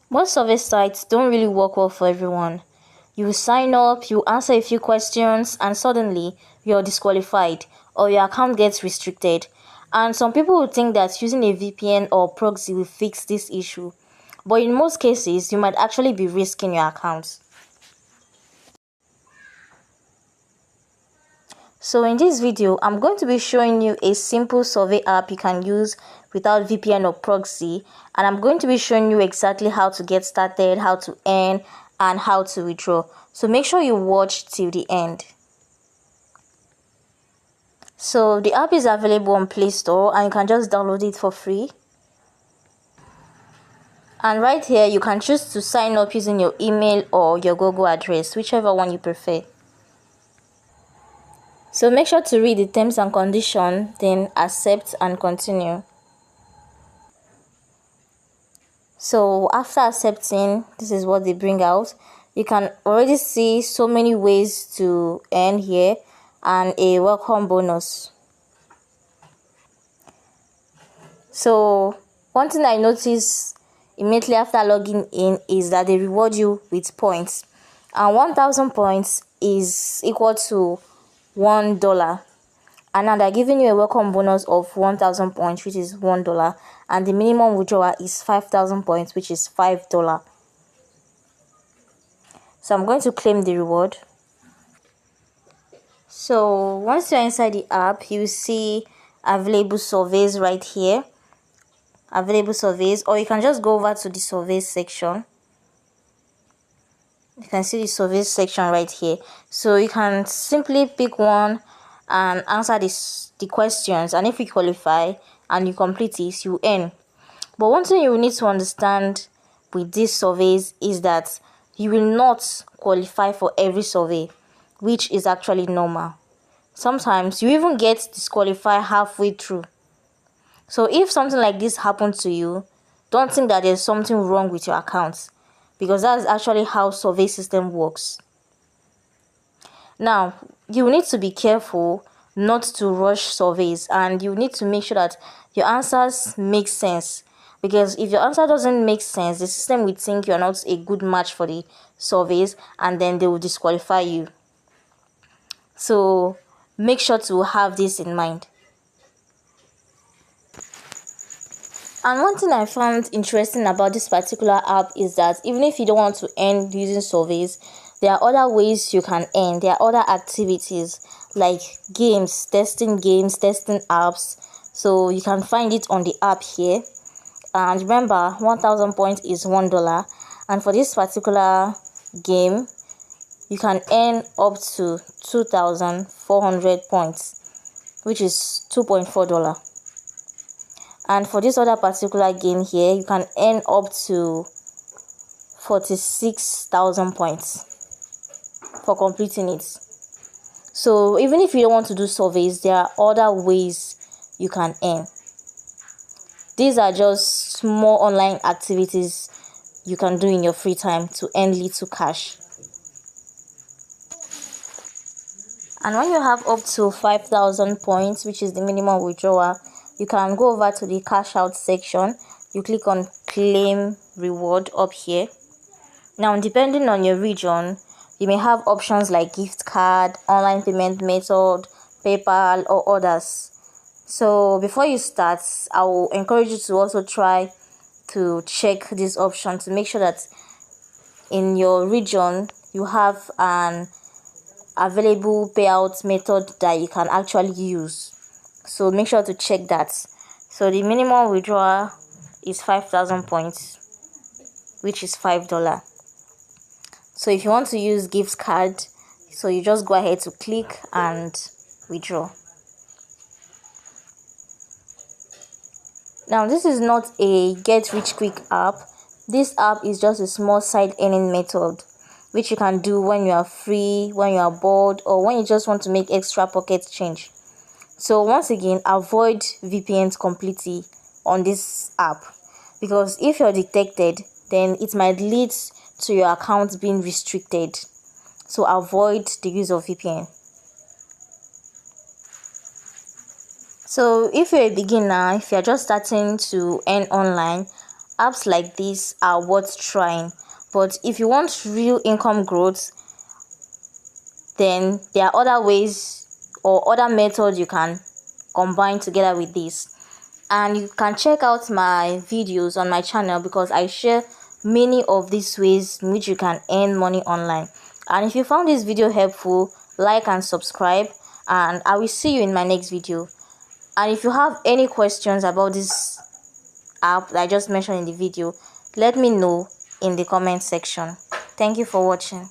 Most survey sites don't really work well for everyone. You sign up, you answer a few questions, and suddenly you're disqualified or your account gets restricted. And some people will think that using a VPN or proxy will fix this issue. But in most cases, you might actually be risking your account. So in this video, I'm going to be showing you a simple survey app you can use without VPN or proxy, and I'm going to be showing you exactly how to get started, how to earn, and how to withdraw. So make sure you watch till the end. So the app is available on Play Store and you can just download it for free. And right here, you can choose to sign up using your email or your Google address, whichever one you prefer. So make sure to read the terms and conditions, then accept and continue. So after accepting, this is what they bring out. You can already see so many ways to earn here and a welcome bonus. So one thing I noticed immediately after logging in is that they reward you with points, and 1,000 points is equal to $1, and now they're giving you a welcome bonus of 1,000 points, which is $1, and the minimum withdrawal is 5,000 points, which is $5. So I'm going to claim the reward. So once you're inside the app, you see available surveys right here, available surveys, or you can just go over to the surveys section. You can see the surveys section right here. So you can simply pick one and answer the questions, and if you qualify and you complete it, you earn. But one thing you will need to understand with these surveys is that you will not qualify for every survey, which is actually normal. Sometimes you even get disqualified halfway through. So if something like this happens to you, don't think that there's something wrong with your account, because that's actually how survey system works. Now, you need to be careful not to rush surveys, and you need to make sure that your answers make sense, because if your answer doesn't make sense, the system will think you're not a good match for the surveys and then they will disqualify you. So make sure to have this in mind. And one thing I found interesting about this particular app is that even if you don't want to earn using surveys, there are other ways you can earn. There are other activities like games, testing apps. So you can find it on the app here. And remember, 1,000 points is $1. And for this particular game, you can earn up to 2,400 points, which is $2.4. And for this other particular game here, you can earn up to 46,000 points for completing it. So even if you don't want to do surveys, there are other ways you can earn. These are just small online activities you can do in your free time to earn little cash. And when you have up to 5,000 points, which is the minimum withdrawal, you can go over to the cash out section. You click on claim reward up here. Now, depending on your region, you may have options like gift card, online payment method, PayPal, or others. So before you start, I will encourage you to also try to check this option to make sure that in your region you have an available payout method that you can actually use. So make sure to check that. So the minimum withdrawal is 5,000 points, which is $5. So if you want to use gift card, so you just go ahead to click and withdraw. Now, this is not a get rich quick app. This app is just a small side earning method which you can do when you are free, when you are bored, or when you just want to make extra pocket change. So once again, avoid VPNs completely on this app, because if you're detected, then it might lead to your account being restricted. So avoid the use of VPN. So if you're a beginner, if you're just starting to earn online, apps like this are worth trying. But if you want real income growth, then there are other ways or other methods you can combine together with this. And you can check out my videos on my channel because I share many of these ways in which you can earn money online. And if you found this video helpful, like and subscribe, and I will see you in my next video. And if you have any questions about this app that I just mentioned in the video, let me know in the comment section. Thank you for watching.